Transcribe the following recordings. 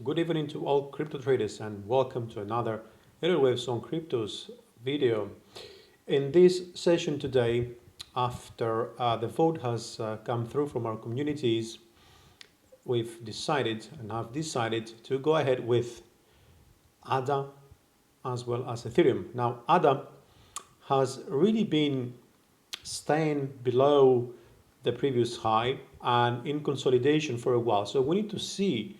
Good evening to all crypto traders and welcome to another ETHEREUM on Cryptos video. In this session today, after the vote has come through from our communities, we've decided and have decided to go ahead with ADA as well as Ethereum. Now, ADA has really been staying below the previous high and in consolidation for a while. So we need to see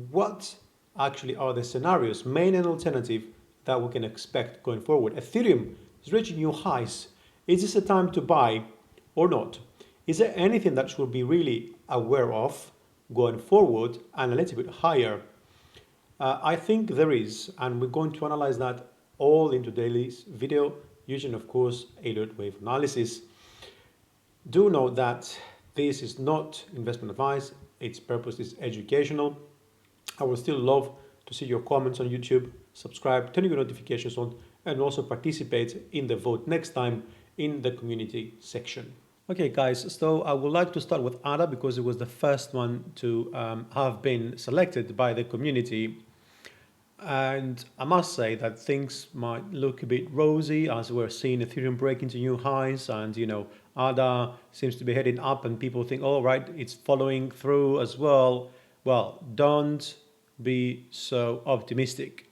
what actually are the scenarios, main and alternative, that we can expect going forward. Ethereum is reaching new highs. Is this a time to buy or not? Is there anything that should be really aware of going forward and a little bit higher? I think there is, and we're going to analyze that all in today's video using, of course, Elliott wave analysis. Do note that this is not investment advice. Its purpose is educational. I would still love to see your comments on YouTube, subscribe, turn your notifications on, and also participate in the vote next time in the community section. Okay, guys, so I would like to start with ADA because it was the first one to have been selected by the community. And I must say that things might look a bit rosy as we're seeing Ethereum break into new highs and, ADA seems to be heading up and people think, oh, right, it's following through as well. Well, don't be so optimistic.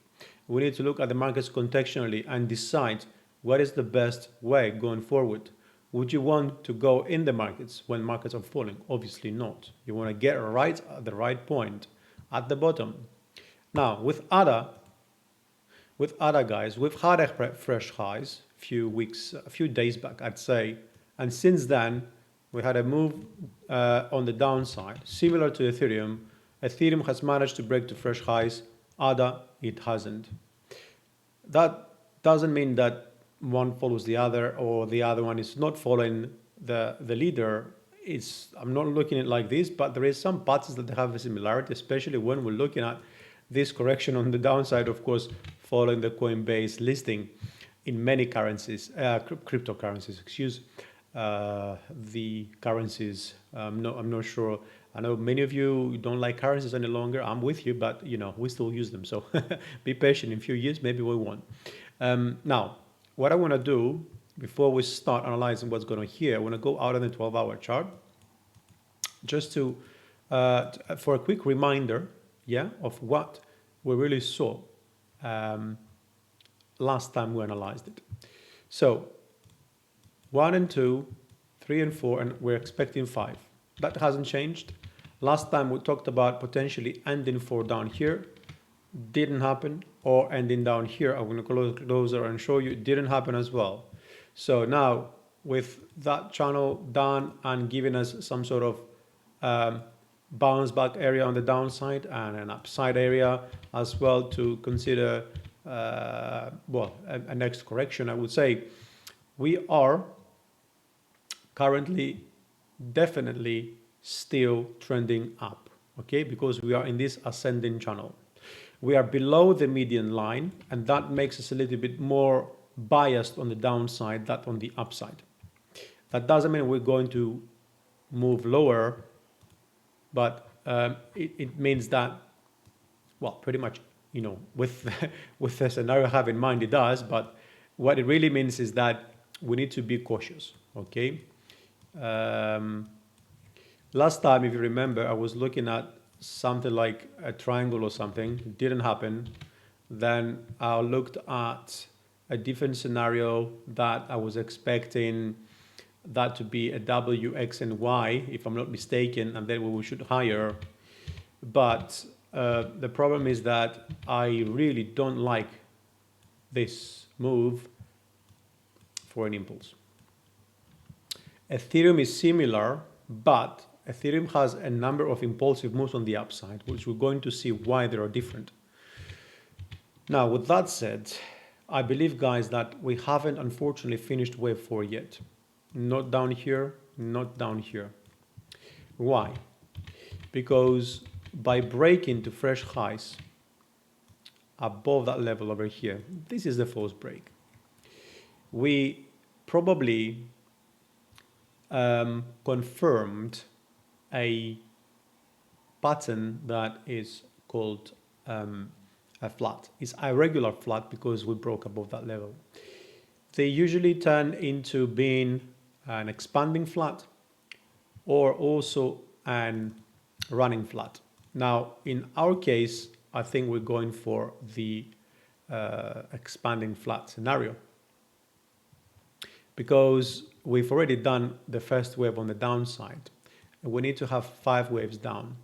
We need to look at the markets contextually and decide what is the best way going forward. Would you want to go in the markets when markets are falling? Obviously not. You want to get right at the right point, at the bottom. Now, with ADA guys, we've had a fresh highs a few days back, I'd say. And since then, we had a move on the downside, similar to Ethereum. Ethereum has managed to break to fresh highs. ADA, it hasn't. That doesn't mean that one follows the other or the other one is not following the leader. I'm not looking at it like this, but there is some patterns that have a similarity, especially when we're looking at this correction on the downside, of course, following the Coinbase listing in many currencies, cryptocurrencies, the currencies. I'm not sure. I know many of you don't like currencies any longer. I'm with you, but we still use them. So be patient. In a few years, maybe we won't. Now, what I want to do before we start analyzing what's going on here, I want to go out on the 12-hour chart just to for a quick reminder, of what we really saw last time we analyzed it. So 1 and 2, 3 and 4, and we're expecting 5. That hasn't changed. Last time we talked about potentially ending 4 down here. Didn't happen. Or ending down here. I'm going to go closer and show you it didn't happen as well. So now with that channel done and giving us some sort of bounce back area on the downside and an upside area as well to consider a next correction, I would say we are currently definitely still trending up, okay, because we are in this ascending channel. We are below the median line, and that makes us a little bit more biased on the downside than on the upside. That doesn't mean we're going to move lower, but it means that, well, pretty much, with with the scenario I have in mind, it does. But what it really means is that we need to be cautious, okay? Last time, if you remember, I was looking at something like a triangle or something. It didn't happen. Then I looked at a different scenario that I was expecting that to be a W, X, and Y, if I'm not mistaken, and then we should higher. But the problem is that I really don't like this move for an impulse. Ethereum is similar, but Ethereum has a number of impulsive moves on the upside, which we're going to see why they are different. Now, with that said, I believe, guys, that we haven't unfortunately finished wave 4 yet. Not down here, not down here. Why? Because by breaking to fresh highs above that level over here, this is the false break. We probably confirmed a pattern that is called a flat. It's a regular flat because we broke above that level. They usually turn into being an expanding flat or also an running flat. Now, in our case, I think we're going for the expanding flat scenario because we've already done the first wave on the downside and we need to have 5 waves down.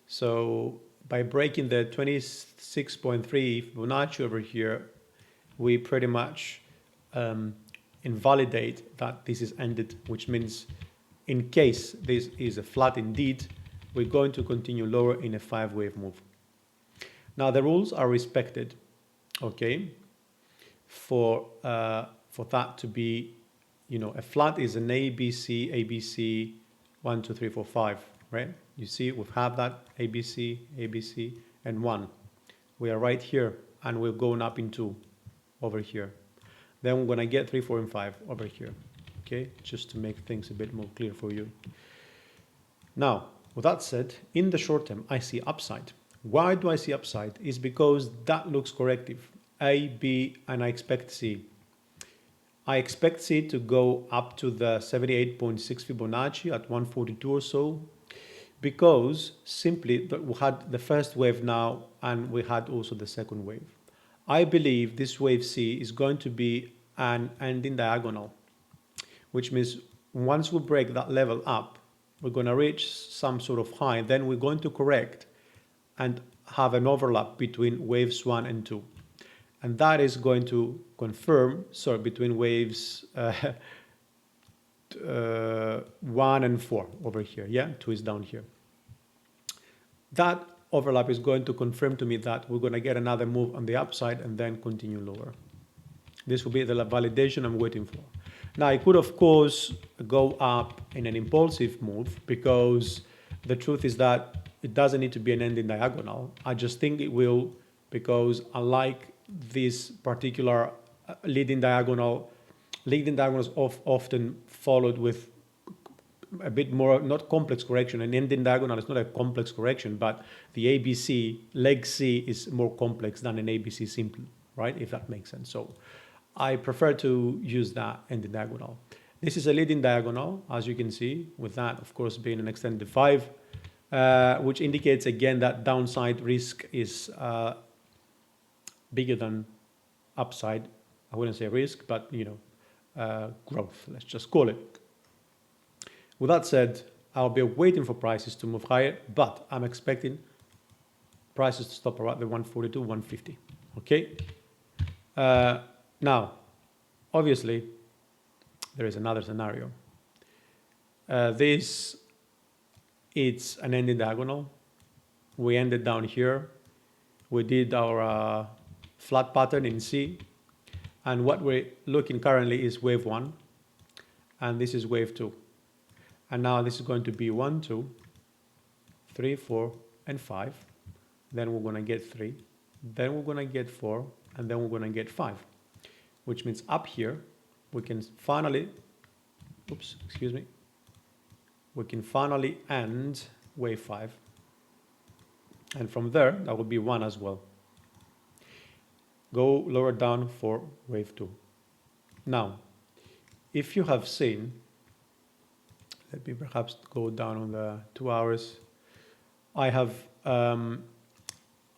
So by breaking the 26.3 Fibonacci over here, we pretty much invalidate that this is ended, which means in case this is a flat indeed, we're going to continue lower in a 5-wave move. Now the rules are respected, okay, for that to be, you know, a flat is an ABC, 1, 2, 3, 4, 5, right? You see, we have that ABC, and 1. We are right here, and we're going up in 2 over here. Then we're gonna get 3, 4, and 5 over here, okay? Just to make things a bit more clear for you. Now, with that said, in the short term, I see upside. Why do I see upside? Is because that looks corrective. A, B, and I expect C. I expect C to go up to the 78.6 Fibonacci at 142 or so, because simply we had the first wave now and we had also the second wave. I believe this wave C is going to be an ending diagonal, which means once we break that level up, we're going to reach some sort of high, then we're going to correct and have an overlap between waves 1 and 2. And that is going to confirm, sorry, between waves 1 and 4 over here. Yeah, 2 is down here. That overlap is going to confirm to me that we're going to get another move on the upside and then continue lower. This will be the validation I'm waiting for. Now, it could, of course, go up in an impulsive move because the truth is that it doesn't need to be an ending diagonal. I just think it will because unlike this particular leading diagonals often followed with a bit more, not complex correction. An ending diagonal is not a complex correction, but the ABC, leg C is more complex than an ABC simple, right? If that makes sense. So I prefer to use that ending diagonal. This is a leading diagonal, as you can see, with that, of course, being an extended 5, which indicates again that downside risk is bigger than upside. I wouldn't say risk, but you know, growth, let's just call it. With that said, I'll be waiting for prices to move higher, but I'm expecting prices to stop around the 142, 150. Okay. Now, obviously, there is another scenario. This, it's an ending diagonal. We ended down here. We did our flat pattern in C. And what we're looking currently is wave 1. And this is wave 2. And now this is going to be 1, 2, 3, 4, and 5. Then we're going to get 3. Then we're going to get 4. And then we're going to get 5. Which means up here, we can finally, we can finally end wave 5. And from there, that will be 1 as well. Go lower down for wave 2. Now, if you have seen, let me perhaps go down on the 2 hours. I have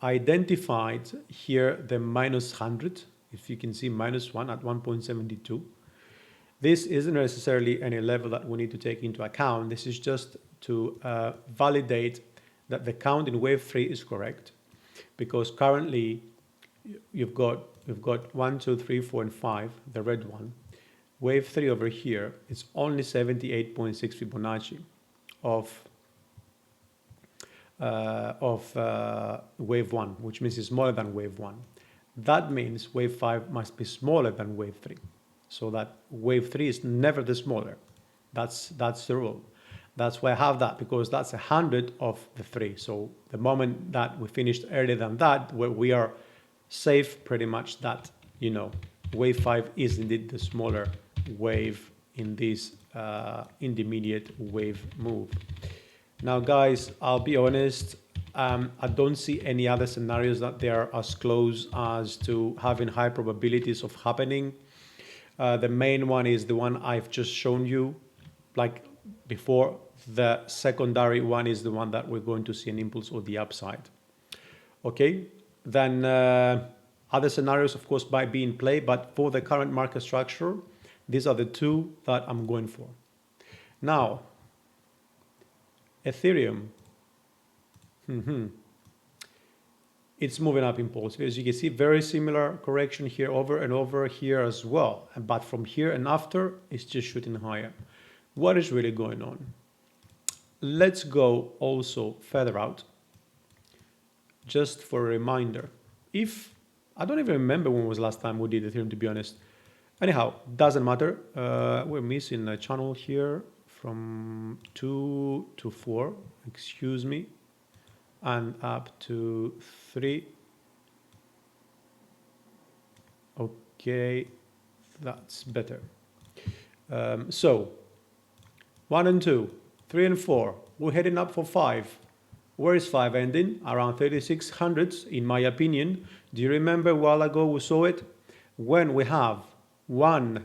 identified here the minus 100. If you can see minus 1 at 1.72. This isn't necessarily any level that we need to take into account. This is just to validate that the count in wave 3 is correct, because currently we've got 1, 2, 3, 4, and 5, the red one. Wave 3 over here is only 78.6 Fibonacci of wave 1, which means it's smaller than wave 1. That means wave 5 must be smaller than wave 3. So that wave 3 is never the smaller. That's the rule. That's why I have that, because that's 100 of the 3. So the moment that we finished earlier than that, where we are safe pretty much that, you know, wave 5 is indeed the smaller wave in this intermediate wave move. Now, guys, I'll be honest, I don't see any other scenarios that they are as close as to having high probabilities of happening. The main one is the one I've just shown you, like before. The secondary one is the one that we're going to see an impulse or the upside. Okay, then other scenarios, of course, might be in play, but for the current market structure, these are the two that I'm going for. Now, Ethereum. It's moving up impulsive. As you can see, very similar correction here, over and over here as well. But from here and after, it's just shooting higher. What is really going on? Let's go also further out. Just for a reminder, I don't even remember when was the last time we did Ethereum, to be honest. Anyhow, doesn't matter. We're missing a channel here from 2 to 4, excuse me, and up to 3. Okay, that's better. So 1 and 2, 3 and 4, we're heading up for 5. Where is 5 ending? Around 3600s, in my opinion. Do you remember a while ago we saw it? When we have 1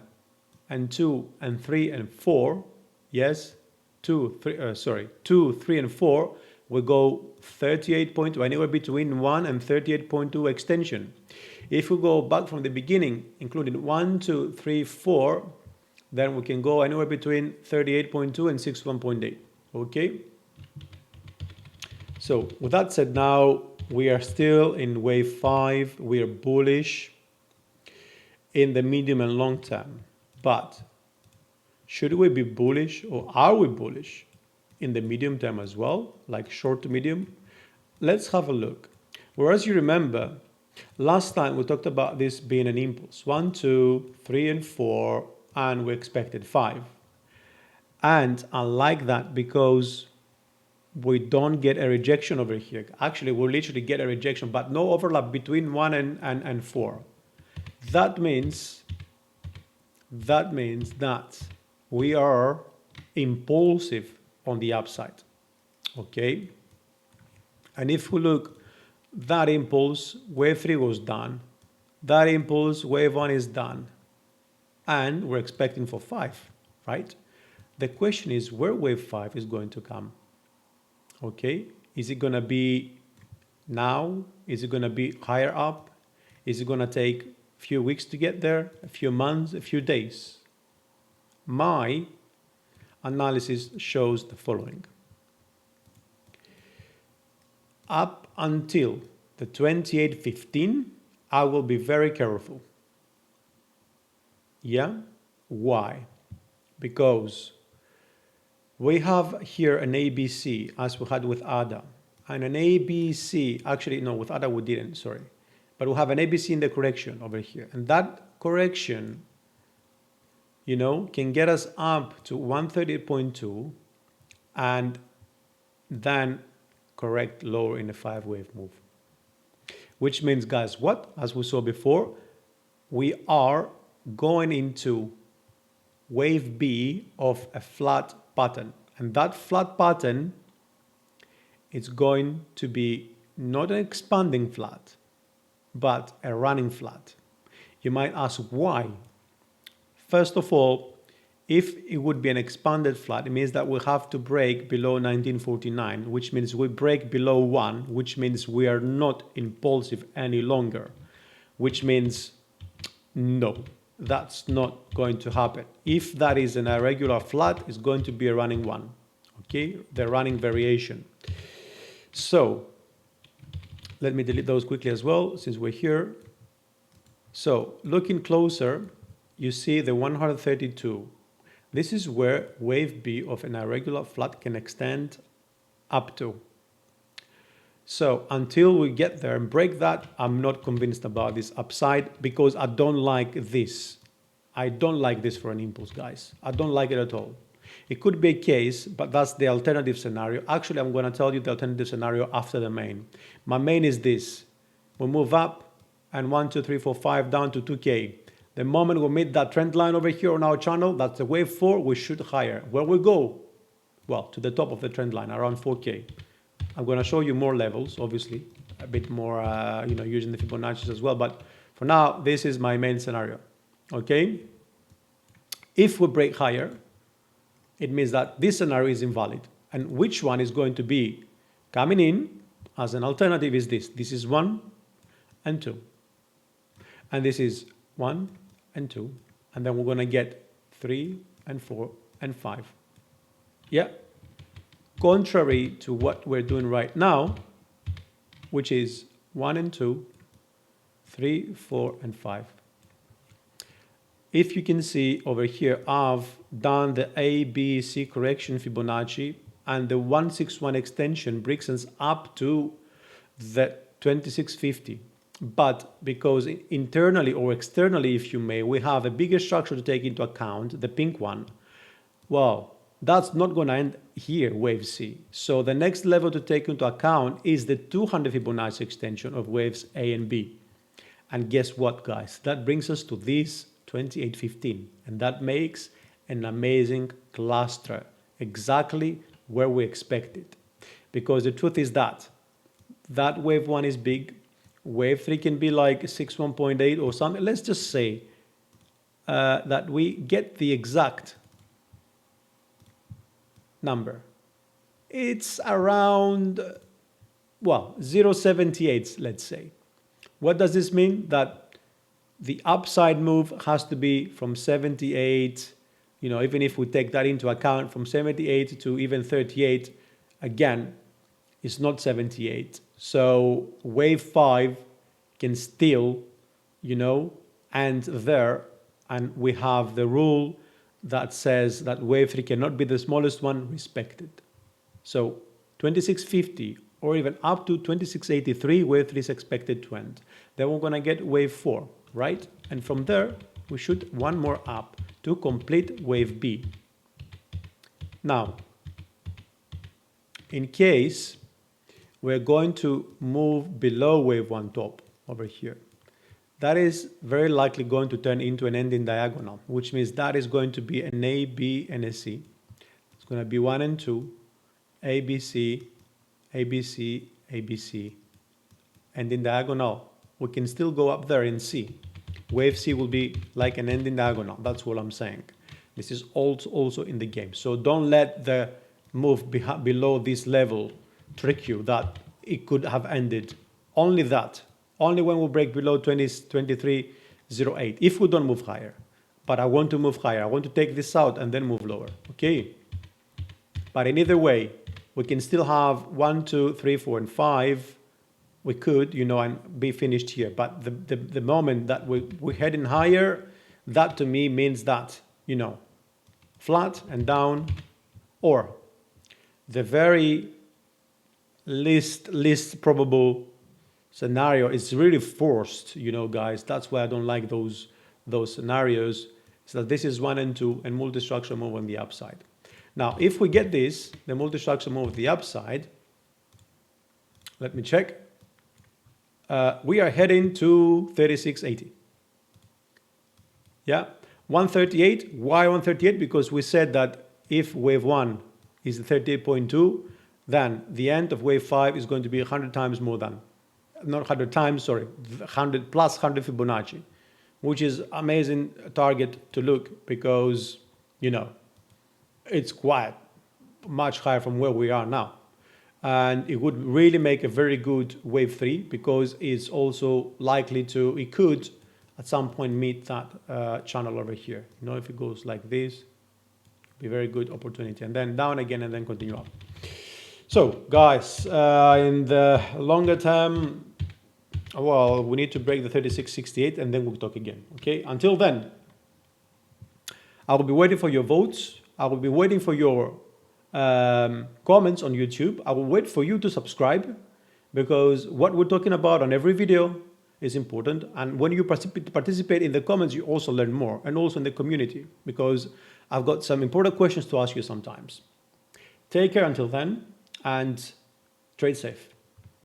and 2 and 3 and 4, yes, 2, 3 and 4, we go 38.2, anywhere between 1 and 38.2 extension. If we go back from the beginning, including 1, 2, 3, 4, then we can go anywhere between 38.2 and 61.8, okay? So with that said, now we are still in wave 5. We are bullish in the medium and long term. But should we be bullish, or are we bullish in the medium term as well, like short to medium? Let's have a look. Whereas you remember, last time we talked about this being an impulse. 1, 2, 3, and 4, and we expected 5. And I like that because we don't get a rejection over here. Actually, we'll literally get a rejection, but no overlap between 1 and 4. That means that we are impulsive on the upside, okay? And if we look, that impulse, wave 3 was done. That impulse, wave 1 is done. And we're expecting for 5, right? The question is where wave 5 is going to come. Okay, is it going to be now? Is it going to be higher up? Is it going to take a few weeks to get there? A few months? A few days? My analysis shows the following. Up until the 28.15, I will be very careful. Yeah? Why? Because we have here an ABC as we had with ADA, and an ABC, actually no, with ADA we didn't, sorry. But we have an ABC in the correction over here. And that correction, you know, can get us up to 138.2 and then correct lower in a 5-wave move. Which means, guys, what? As we saw before, we are going into wave B of a flat pattern, and that flat pattern is going to be not an expanding flat but a running flat. You might ask why. First of all, if it would be an expanded flat, it means that we have to break below 1949, which means we break below 1, which means we are not impulsive any longer, which means no, that's not going to happen. If that is an irregular flat, it's going to be a running one, okay? The running variation. So let me delete those quickly as well, since we're here. So looking closer, you see the 132. This is where wave B of an irregular flat can extend up to. So until we get there and break that, I'm not convinced about this upside because I don't like this. I don't like this for an impulse, guys. I don't like it at all. It could be a case, but that's the alternative scenario. Actually, I'm going to tell you the alternative scenario after the main. My main is this. We move up and 1, 2, 3, 4, 5 down to 2K. The moment we meet that trend line over here on our channel, that's the wave 4, we shoot higher. Where we go? Well, to the top of the trend line, around 4K. I'm going to show you more levels, obviously, a bit more, using the Fibonacci as well. But for now, this is my main scenario. Okay. If we break higher, it means that this scenario is invalid. And which one is going to be coming in as an alternative is this. This is 1 and 2. And this is 1 and 2. And then we're going to get 3 and 4 and 5. Yeah. Contrary to what we're doing right now, which is 1 and 2, 3, 4, and 5. If you can see over here, I've done the A, B, C correction Fibonacci, and the 161 extension brings us up to the 2650. But because internally or externally, if you may, we have a bigger structure to take into account, the pink one, well, that's not going to end here, wave C. So the next level to take into account is the 200 Fibonacci extension of waves A and B. And guess what, guys? That brings us to this 2815. And that makes an amazing cluster, exactly where we expect it. Because the truth is that wave 1 is big. Wave 3 can be like 61.8 or something. Let's just say that we get the exact number. It's around, well, 0.78, let's say. What does this mean? That the upside move has to be from 78, even if we take that into account, from 78 to even 38, again, it's not 78. So wave 5 can still, end there. And we have the rule that says that wave 3 cannot be the smallest one, respected. So 2650 or even up to 2683, wave 3 is expected to end. Then we're going to get wave 4, right? And from there, we shoot one more up to complete wave B. Now, in case we're going to move below wave 1 top over here, that is very likely going to turn into an ending diagonal, which means that is going to be an A, B, and a C. It's going to be 1 and 2, A, B, C, A, B, C, A, B, C. Ending diagonal, we can still go up there and see. Wave C will be like an ending diagonal. That's what I'm saying. This is also in the game. So don't let the move below this level trick you that it could have ended. Only that. Only when we break below 23.08, if we don't move higher. But I want to move higher. I want to take this out and then move lower. Okay. But in either way, we can still have 1, 2, 3, 4, and 5. We could, and be finished here. But the moment that we're heading higher, that to me means that, flat and down, or the very least probable scenario is really forced, guys. That's why I don't like those scenarios. So that this is 1 and 2 and multi-structure move on the upside. Now, if we get this, the multi-structure move on the upside, let me check. We are heading to 3680. Yeah, 138. Why 138? Because we said that if wave 1 is 38.2, then the end of wave 5 is going to be 100 times more than, not 100 times, sorry, 100 plus 100 Fibonacci, which is amazing target to look because, it's quite much higher from where we are now. And it would really make a very good wave 3 because it's also likely to, it could at some point meet that channel over here. If it goes like this, be a very good opportunity. And then down again and then continue up. So guys, in the longer term, well, we need to break the 36.68 and then we'll talk again. Okay, until then, I will be waiting for your votes. I will be waiting for your comments on YouTube. I will wait for you to subscribe because what we're talking about on every video is important. And when you participate in the comments, you also learn more, and also in the community, because I've got some important questions to ask you sometimes. Take care until then and trade safe.